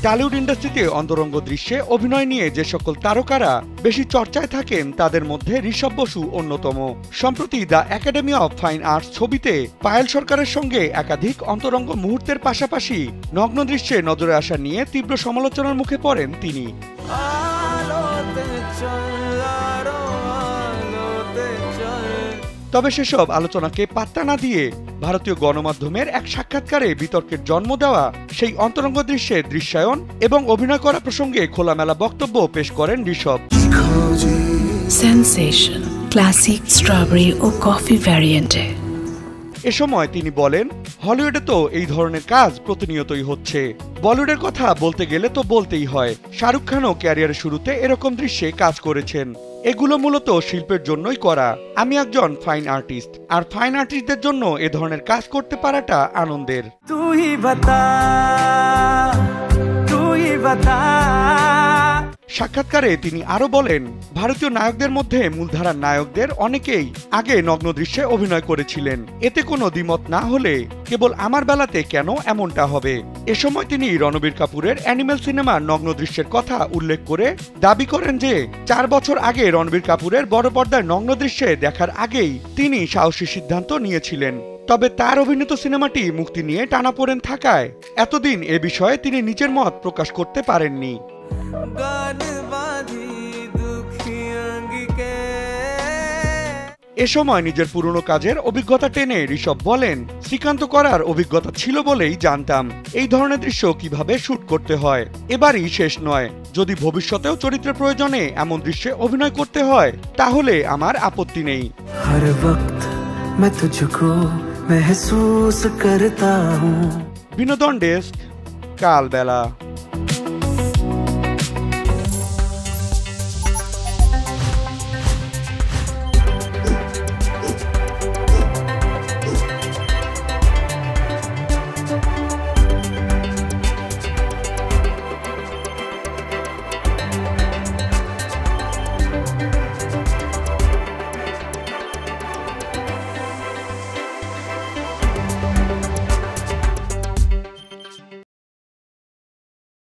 Tollywood ইন্ডাস্ট্রিতে অন্তরঙ্গ দৃশ্যে অভিনয় নিয়ে যে সকল তারকারা বেশি চর্চায় থাকেন তাদের মধ্যে ঋষভ বসু অন্যতম। সম্প্রতি the academy of fine arts ছবিতে পায়েল সরকারের সঙ্গে একাধিক অন্তরঙ্গ মুহূর্তের পাশাপাশি নগ্ন দৃশ্যে নজরে আসা নিয়ে তীব্র সমালোচনার মুখে পড়েন তিনি। তবে সেসব আলোচনাকে পাত্তা না দিয়ে ভারতীয় গণমাধ্যমের এক সাক্ষাৎকারে বিতর্কের জন্ম দেওয়া সেই অন্তরঙ্গ দৃশ্যের দৃশ্যায়ন এবং অভিনয় করা প্রসঙ্গে খোলামেলা বক্তব্য পেশ করেন ঋষভ। সেনসেশন ক্লাসিক স্ট্রবেরি ও কফি ভ্যারিয়েন্টে। এ সময় তিনি বলেন, হলিউডে তো এই ধরনের কাজ প্রতিনিয়তই হচ্ছে। বলিউডের কথা বলতে গেলে তো বলতেই হয়, শাহরুখ খানও ক্যারিয়ারের শুরুতে এরকম দৃশ্যে কাজ করেছেন। এগুলো মূলত শিল্পের জন্যই করা। আমি একজন ফাইন আর্টিস্ট, আর ফাইন আর্টিস্টদের জন্য এ ধরনের কাজ করতে পারাটা আনন্দের। সাক্ষাৎকারে তিনি আরো বলেন, ভারতীয় নায়কদের মধ্যে মূলধারার নায়কদের অনেকেই আগে নগ্ন দৃশ্যে অভিনয় করেছিলেন। এতে কোনো দ্বিমত না হলে কেবল আমার বেলাতে কেন এমনটা হবে। এ সময় তিনি রণবীর কাপুরের অ্যানিমেল সিনেমার নগ্ন দৃশ্যের কথা উল্লেখ করে দাবি করেন যে 4 বছর আগে রণবীর কাপুরের বড় পর্দায় নগ্ন দৃশ্যে দেখার আগেই তিনি সাহসী সিদ্ধান্ত নিয়েছিলেন। তবে তার অভিনীত সিনেমাটি মুক্তি নিয়ে টানাপোড়েন থাকায় এতদিন এ বিষয়ে তিনি নিজের মত প্রকাশ করতে পারেননি। এ সময় নিজের পুরনো কাজের অভিজ্ঞতা টেনে ঋষভ বলেন, শ্রীকান্ত করার অভিজ্ঞতা ছিল বলেই জানতাম এই ধরনের দৃশ্য কিভাবে শুট করতে হয়। এবারই শেষ নয়, যদি ভবিষ্যতেও চরিত্রের প্রয়োজনে এমন দৃশ্যে অভিনয় করতে হয় তাহলে আমার আপত্তি নেই। বিনোদন ডেস্ক, কালবেলা।